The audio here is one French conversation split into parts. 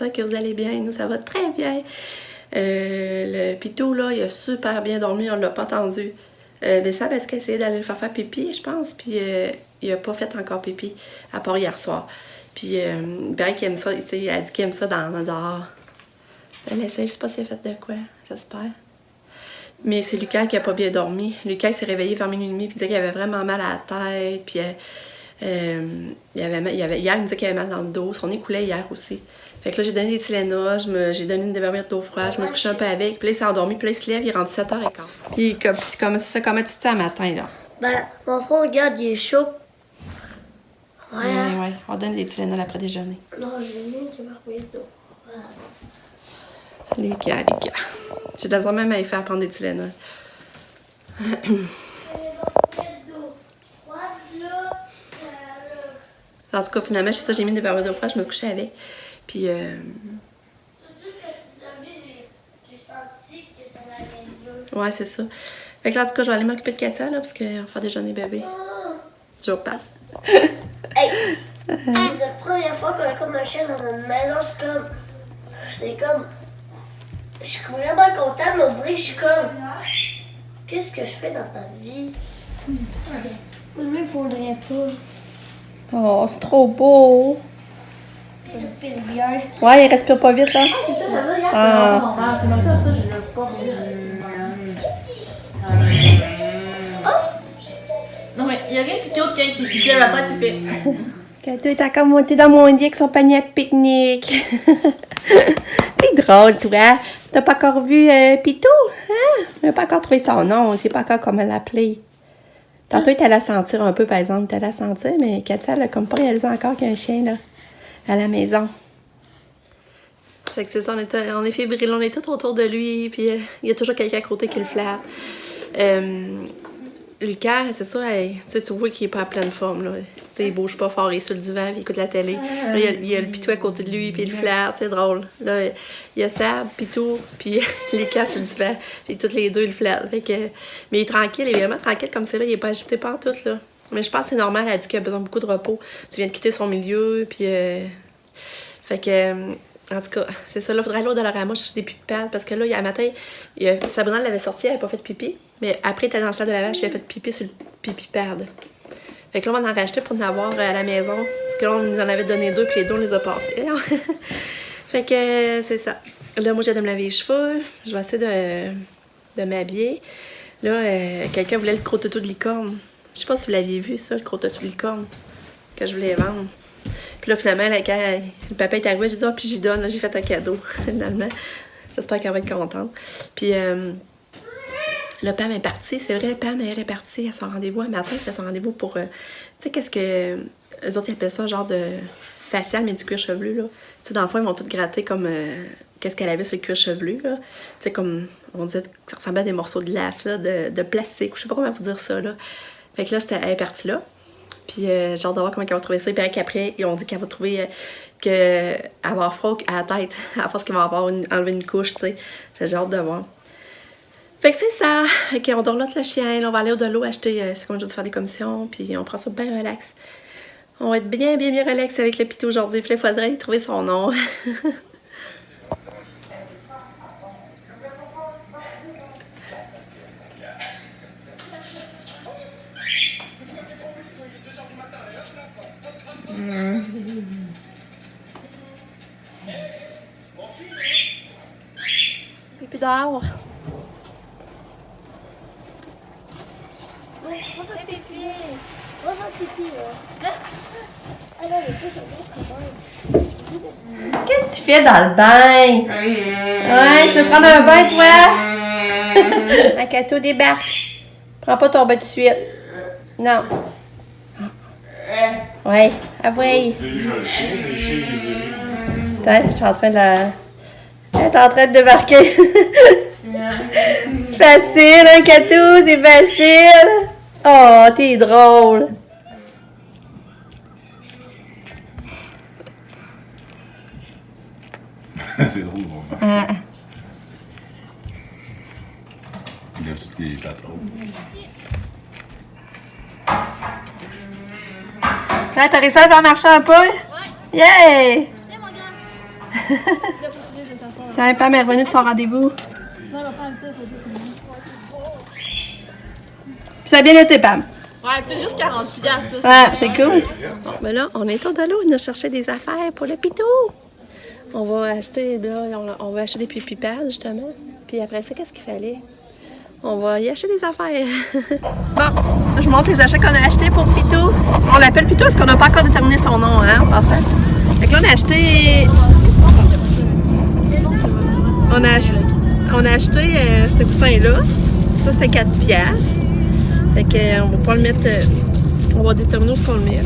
j'espère que vous allez bien. Nous, ça va très bien. Le Pitou, là, il a super bien dormi, on l'a pas entendu. Mais ça, parce qu'elle essayait d'aller le faire pipi, je pense, puis il a pas fait encore pipi, à part hier soir. Puis, il paraît qu'il aime ça, il a dit qu'il aime ça dehors. Mais ça, je sais pas s'il a fait de quoi, j'espère. Mais c'est Lucas qui a pas bien dormi. Lucas s'est réveillé vers minuit et demi, puis il disait qu'il avait vraiment mal à la tête, puis hier, il me disait qu'il avait mal dans le dos, son nez coulait hier aussi. Fait que là, j'ai donné des Tylenol, j'ai donné une dévermire d'eau froide, je me suis couchée un peu avec, puis là, il s'est endormi, puis là, il se lève, il est rendu 7h15. Puis comment tu te sens matin, là? Ben, mon frère, regarde, il est chaud. Ouais, on donne des Tylenol après déjeuner. Non, j'ai mis du verre d'eau. Les gars. J'ai besoin même à lui faire prendre des Tylenol. En tout cas, finalement, c'est ça, j'ai mis des verres d'eau froide, je me suis couchée avec. Puis, ouais, c'est ça. Fait que là, en tout cas, je vais aller m'occuper de Katia, là, parce qu'on va faire déjeuner bébé. Toujours pas. Hey! C'est la première fois qu'on a comme un chien dans notre maison, c'est comme... Je suis vraiment contente, mais on dirait que je suis comme... Qu'est-ce que je fais dans ma vie? Mais il faudrait pas. Oh, c'est trop beau! Il respire bien. Ouais, il respire pas vite, là. C'est ça va, regarde. Ah. C'est normal, ça, je lève pas. Non, mais il n'y a rien de plus haut que qui lève la tête et fait. Kato est encore monté dans mon lit avec son panier à pique-nique. T'es drôle, toi. T'as pas encore vu Pitou? Hein? Il n'a pas encore trouvé son nom. On sait pas encore comment l'appeler. Tantôt, il est allé la sentir un peu, par exemple. Il est allé la sentir, mais Katia, elle a comme pas réalisé encore qu'il y a un chien, là, à la maison. Fait que c'est ça, on est fébrile, on est tout autour de lui, puis il y a toujours quelqu'un à côté qui le flatte. Lucas, c'est ça, tu vois qu'il est pas à pleine forme, là. T'sais, il bouge pas fort, il est sur le divan, puis il écoute la télé. Là, il y a le Pitou à côté de lui, puis il le flatte, c'est drôle. Là, il y a Sab, Pitou, puis Lucas sur le divan, puis tous les deux, ils le flattent. Fait que, mais il est tranquille, il est vraiment tranquille comme c'est là, il est pas agité pas en tout, là. Mais je pense que c'est normal, elle a dit qu'il a besoin de beaucoup de repos. Tu viens de quitter son milieu, puis... Fait que... en tout cas, c'est ça. Là, il faudrait aller au Dollarama chercher des pipes pad parce que là, il y a un matin, Sabrina l'avait sorti, elle n'avait pas fait de pipi. Mais après, elle était dans la salle de lavage, puis elle a fait pipi sur le pipi pad. Fait que là, on en a racheté pour en avoir à la maison. Parce que là, on nous en avait donné 2, puis les 2, on les a passés. Fait que c'est ça. Là, moi, j'ai de me laver les cheveux. Je vais essayer de m'habiller. Là, quelqu'un voulait le gros toutou de licorne. Je sais pas si vous l'aviez vu, ça, le gros toutou de licorne, que je voulais vendre. Puis là, finalement, là, quand le papa est arrivé, j'ai dit, oh, puis j'y donne, là, j'ai fait un cadeau, finalement. J'espère qu'elle va être contente. Puis, là, Pam est partie, c'est vrai, Pam, elle est partie à son rendez-vous un matin, c'est son rendez-vous pour, tu sais, qu'est-ce que, eux autres, ils appellent ça, genre de facial, mais du cuir chevelu, là. Tu sais, dans le fond, ils vont tout gratter comme, qu'est-ce qu'elle avait sur le cuir chevelu, là. Tu sais, comme, on disait que ça ressemblait à des morceaux de glace, là, de plastique, je sais pas comment vous dire ça, là. Fait que là, elle est partie là. Puis j'ai hâte de voir comment elle va trouver ça. Puis qu'après, ils ont dit qu'elle va trouver qu'elle va avoir froid à la tête, à force qu'elle va avoir enlevé une couche, tu sais. J'ai hâte de voir. Fait que c'est ça. Fait qu'on dorlote le chien, là, on va aller au de l'eau acheter, c'est comme je dis, faire des commissions, puis on prend ça bien relax. On va être bien relax avec le Pitou aujourd'hui. Puis là, il faudrait y trouver son nom. Pipi dehors. Ouais, on va faire pipi. On va faire pipi, là. Ah non, mais ça va être. Qu'est-ce que tu fais dans le bain? Ouais, tu veux prendre un bain, toi? Un cateau débarque. Prends pas ton bain tout de suite. Non. Ouais, ah ouais. Tiens, je suis en train de la... Elle est en train de débarquer. Facile, hein, Katou? C'est facile. Oh, t'es drôle. C'est drôle, vraiment. Il lève toutes les pattes hautes. Ça, t'as réussi à le faire marcher un peu? Ouais. Yeah! Viens, mon grand. Tiens, Pam est revenue de son rendez-vous. Puis ça a bien été, Pam. Ouais, peut-être juste 40 piastres, ça. Ouais, c'est cool. Bon, ben là, on est au Dollar, on a cherché des affaires pour le pitou. On va acheter, là, on va acheter des pipipades, justement. Puis après ça, qu'est-ce qu'il fallait? On va y acheter des affaires. Bon, je vous montre les achats qu'on a achetés pour Pitou. On l'appelle Pitou parce qu'on n'a pas encore déterminé son nom, hein, en passant. Fait que là, on a acheté... On a acheté ce coussin-là. Ça, c'était 4 piastres. Fait qu'on va pas le mettre... on va déterminer où on le met.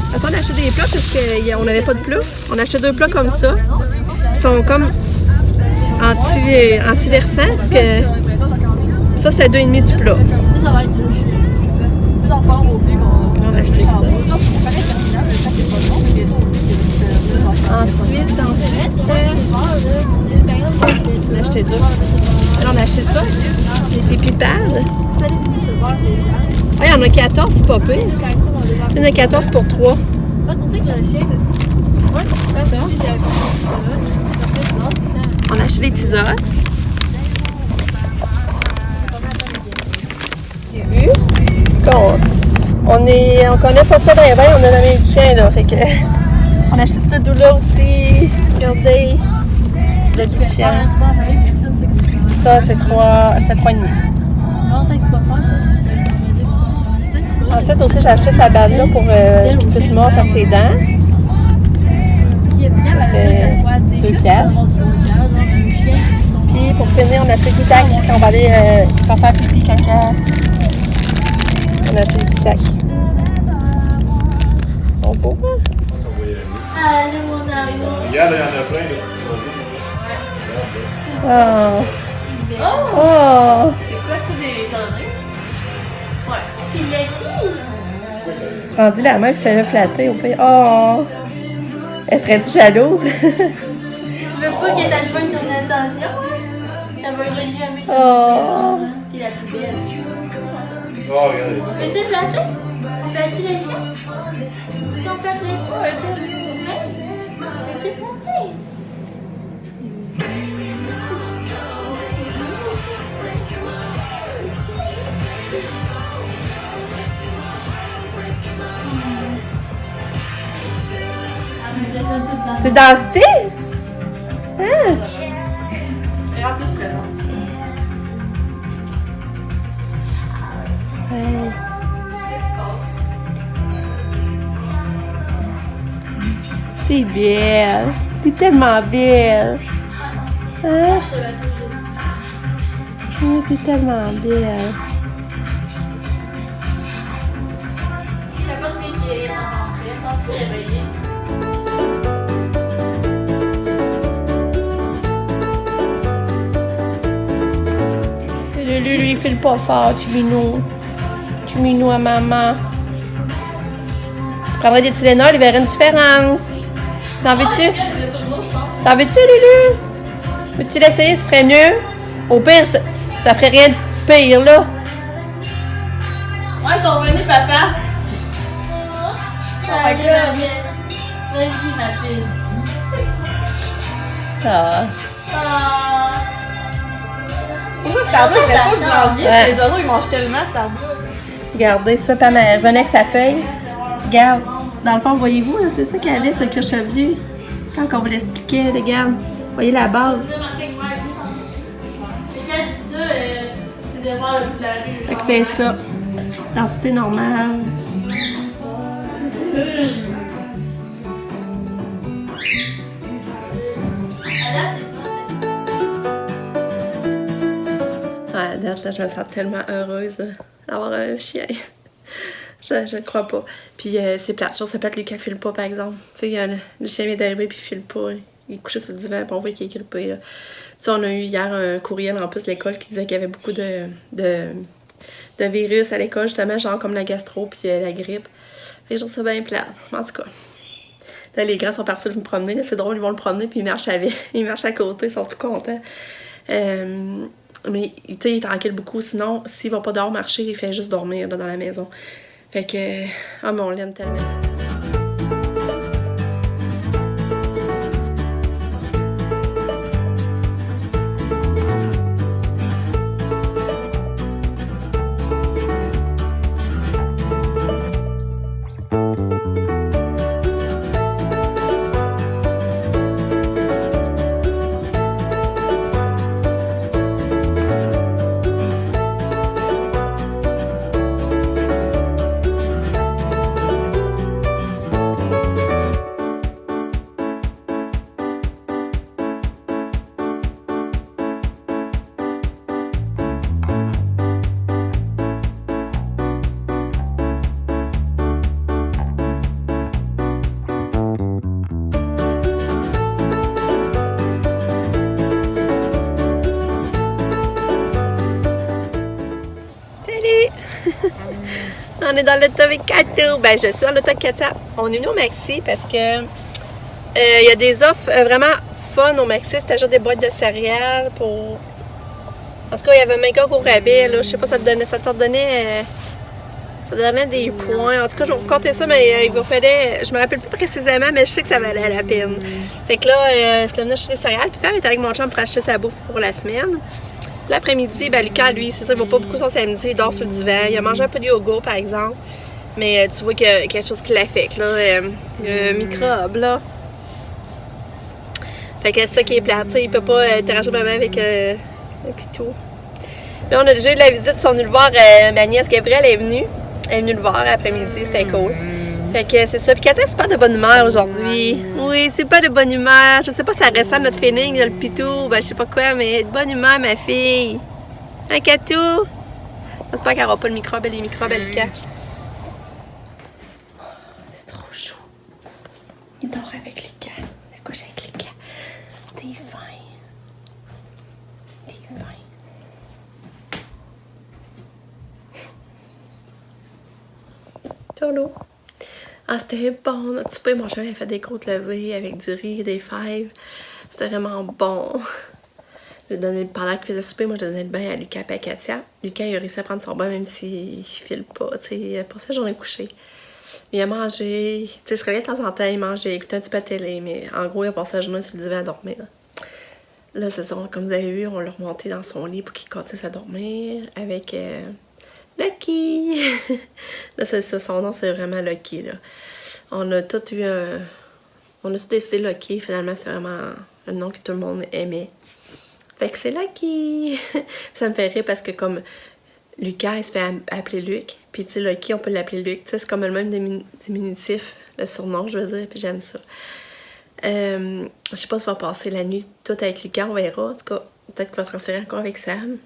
Après ça, on a acheté des plats parce qu'on n'avait pas de plats. On a acheté 2 plats comme ça. Ils sont comme anti-versants parce que ça, c'est 2,5 du plat. Ça va être le jeu. On a acheté ça. Ensuite, on a acheté 2. Alors, on a acheté ça. Les pipipades. Ah, il y en a 14, c'est pas pire. Il y en a 14 pour 3. On a acheté des petits os. On connaît pas ça dans les bains, on a la main du chien là, fait que on a acheté de doula aussi, regardez, de du chien. Ça c'est 3,5. Ensuite aussi j'ai acheté sa balle là pour qu'il puisse mordre à ses dents. C'était 2 piastres. Puis pour finir on a acheté du sac quand on va aller faire pipi caca. On a acheté des sacs. Bon, beau, hein? Allez, mon arrière. Regarde, il y en a plein de petits Oh! Oh! C'est quoi ça, des jardins? Ouais. Tu l'as qui? Rendu la main, fais-le flatter au pire. Oh! Elle serait-tu jalouse? Tu veux pas que ça te pogne ton attention? Ça va relier jamais ton Oh! T'es la plus belle. Oh, regardez. Veux-tu le flatter? Flatter les chiens? Ton flatte les chiens? Veux-tu le flatter? C'est dans ce style? Hein? Et en plus présent. T'es belle. T'es tellement belle. Hein? Oh, t'es tellement belle. Je sais pas ce qui est rentré. Je pense que c'est réveillé. Lulu, lui, il file pas fort, tu minou à maman. Tu prendrais des Tylenol, il verrait une différence. T'en veux-tu? T'en veux-tu, Lulu? Veux-tu l'essayer? Ce serait mieux. Au pire, ça ferait rien de pire, là. Ouais, ils sont revenus, papa. Allez, ma belle. Vas-y, ma fille. Ah. Ah. Pourquoi Starbucks ne pas vous l'envier? Ouais. Les oiseaux ils mangent tellement Starbucks. Regardez ça, Pam, elle revenait avec sa feuille. Regarde, dans le fond, voyez-vous, là, c'est ça qu'elle avait, ce cuir chevelu. Quand on vous l'expliquait, regarde, voyez la base. Ça, ma fille, moi, mais quand je dis ça, c'est de voir le bout de la rue. Fait que c'était ça. Densité normale. Ouais, à date, là, je me sens tellement heureuse d'avoir un chien. Je ne crois pas. Puis c'est plate. C'est plate, Lucas file pas, par exemple. Tu sais, le chien vient d'arriver puis il file pas. Il est couché sur le divan puis on voit qu'il est grippé. Tu sais, on a eu hier un courriel en plus de l'école qui disait qu'il y avait beaucoup de virus à l'école, justement, genre comme la gastro puis la grippe. Fait que je trouve ça bien plate. En tout cas. Là, les grands sont partis le promener. Là, c'est drôle, ils vont le promener puis ils marchent à côté, ils sont tout contents. Mais tu sais, il tranquille beaucoup. Sinon, s'il va pas dehors marcher, il fait juste dormir là, dans la maison. Fait que, ah, mais on l'aime tellement. On est dans l'auto avec Kato. Ben, je suis dans l'auto avec Katia. On est venu au Maxi parce que il y a des offres vraiment fun au Maxi. C'était juste des boîtes de céréales pour... En tout cas, il y avait un méga gros rabais, là. Je sais pas, ça te donnait des points. En tout cas, je vais vous compter ça, mais il vous fallait... Je me rappelle plus précisément, mais je sais que ça valait la peine. Fait que là, je venais acheter des céréales. Puis Pam était avec mon chum pour acheter sa bouffe pour la semaine. L'après-midi, ben Lucas, lui, c'est ça, il va pas beaucoup son samedi, il dort sur le divan. Il a mangé un peu de yogourt, par exemple. Mais tu vois qu'il y a quelque chose qui l'affecte, là. Le microbe, là. Fait que c'est ça qui est plate, tu sais. Il peut pas interagir vraiment avec le pitou. Là, on a déjà eu de la visite, ils sont venus le voir. Ma nièce Gabrielle est venue. Elle est venue le voir l'après-midi, c'était cool. Fait que c'est ça. Puis Katia, c'est pas de bonne humeur aujourd'hui. Oui, c'est pas de bonne humeur. Je sais pas si ça ressent notre feeling, le pitou, ben je sais pas quoi, mais de bonne humeur, ma fille. Hein, Katou? J'espère qu'elle aura pas le microbe, les microbes, elle Lucas. C'est trop chaud. Il dort avec Lucas. Il se couche avec Lucas. T'es fin. T'es fin. Tolo. Ah, c'était bon, notre souper. Mon chum avait fait des côtes levées avec du riz, des fèves. C'était vraiment bon. Pendant qu'il faisait souper, moi, je donnais le bain à Lucas et à Katia. Lucas, il a réussi à prendre son bain même s'il file pas, tu sais, pour sa journée couchée. Il a mangé, tu sais, il se réveillait de temps en temps, il mangeait, il écoutait un petit peu de télé, mais en gros, il a passé la journée sur le divan à dormir. Là, c'est ça, comme vous avez vu, on l'a remonté dans son lit pour qu'il continue à dormir avec... Lucky! Là, c'est ça, son nom, c'est vraiment Lucky, là. On a tous décidé Lucky, finalement, c'est vraiment le nom que tout le monde aimait. Fait que c'est Lucky! Ça me fait rire parce que comme Lucas, il se fait appeler Luc, puis tu sais, Lucky, on peut l'appeler Luc, tu sais, c'est comme le même diminutif, le surnom, je veux dire, puis j'aime ça. Je sais pas si on va passer la nuit toute avec Lucas, on verra. En tout cas, peut-être qu'il va transférer encore avec Sam.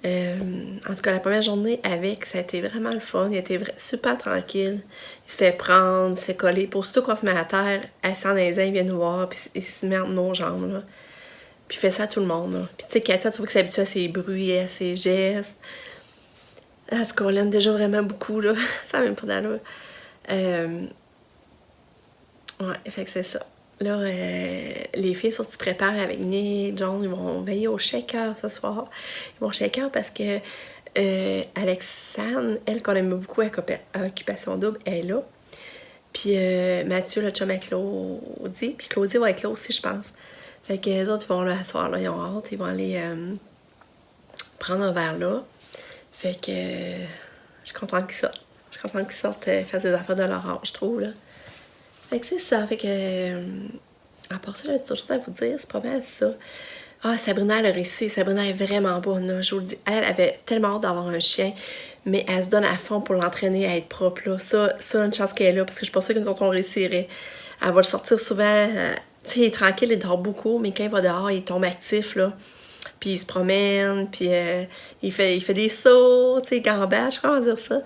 En tout cas, la première journée avec, ça a été vraiment le fun. Il était super tranquille. Il se fait prendre, il se fait coller. Pour surtout qu'on se met à terre, assis dans les airs, il vient nous voir, puis il se met entre nos jambes, là. Puis il fait ça à tout le monde, là. Puis tu sais, Katia, tu vois que c'est habitué à ses bruits, à ses gestes. À ce qu'on l'aime déjà vraiment beaucoup, là. Ça n'a même pas d'allure. Ouais, fait que c'est ça. Là, les filles sont se préparent avec Nick, John, ils vont veiller au shaker ce soir. Ils vont au shaker parce que Alexandre, elle qu'on aime beaucoup à Occupation Double, elle est là. Puis Mathieu, le chum avec Claudie. Puis Claudie va être là aussi, je pense. Fait que les autres, ils vont là ce soir, là, ils ont hâte. Ils vont aller prendre un verre là. Fait que je suis contente qu'ils sortent. Je suis contente qu'ils sortent faire des affaires de leur âge, je trouve, là. Fait que c'est ça, fait que... à part ça, j'avais d'autres choses à vous dire, c'est pas mal ça. Ah, Sabrina, elle a réussi. Sabrina est vraiment bonne, là, je vous le dis. Elle avait tellement hâte d'avoir un chien, mais elle se donne à fond pour l'entraîner à être propre, là. Ça, une chance qu'elle est là, parce que je suis pas sûre que nous autres, on réussirait. Elle va le sortir souvent. Tu sais, il est tranquille, il dort beaucoup, mais quand il va dehors, il tombe actif, là. Puis il se promène, puis il fait des sauts, tu sais, gambages, comment dire ça.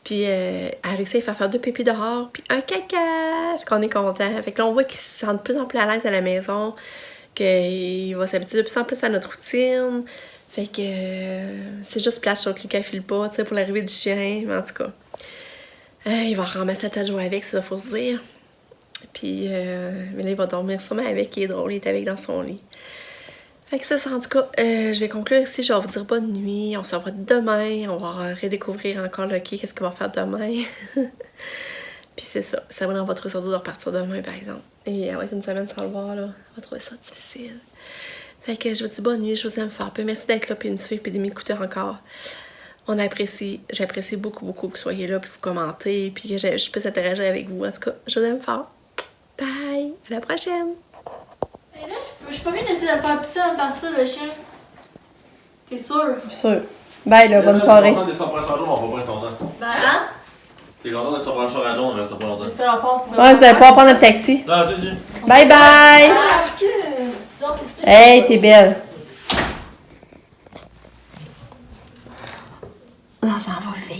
Puis elle a réussi à faire 2 pépis dehors, puis un caca, fait qu'on est content. Fait que là, on voit qu'il se sent de plus en plus à l'aise à la maison, qu'il va s'habituer de plus en plus à notre routine. Fait que c'est juste plate sur que Lucas file pas, tu sais, pour l'arrivée du chien, mais en tout cas. Il va ramasser sa tête de jouer avec, ça faut se dire. Puis, mais là, il va dormir sûrement avec, il est drôle, il est avec dans son lit. Fait que ça, en tout cas, je vais conclure ici. Je vais vous dire bonne nuit. On se revoit demain. On va redécouvrir encore Lucky, qu'est-ce qu'il va faire demain. Puis c'est ça. Sabrina va trouver ça dur de repartir demain, par exemple. Et elle va être une semaine sans le voir, là. On va trouver ça difficile. Fait que je vous dis bonne nuit. Je vous aime fort peu. Merci d'être là, puis de me suivre, puis de m'écouter encore. On apprécie. J'apprécie beaucoup, beaucoup que vous soyez là, puis vous commentez, puis que je puisse interagir avec vous. En tout cas, je vous aime fort. Bye! À la prochaine! Mais là, je suis pas bien d'essayer de faire pisser avant de partir, le chien. T'es sûr? Sûr. Bye, là, bonne soirée. T'es content de descendre pour un jour, on va pas rester longtemps. Ben, hein? T'es content de descendre pour un jour, on reste pas longtemps. J'espère encore qu'on pouvait. Ouais, vous allez pas prendre le taxi. Non, tu dis. Bye bye! Ah, ok! Hey, t'es belle. Là, ça va faire.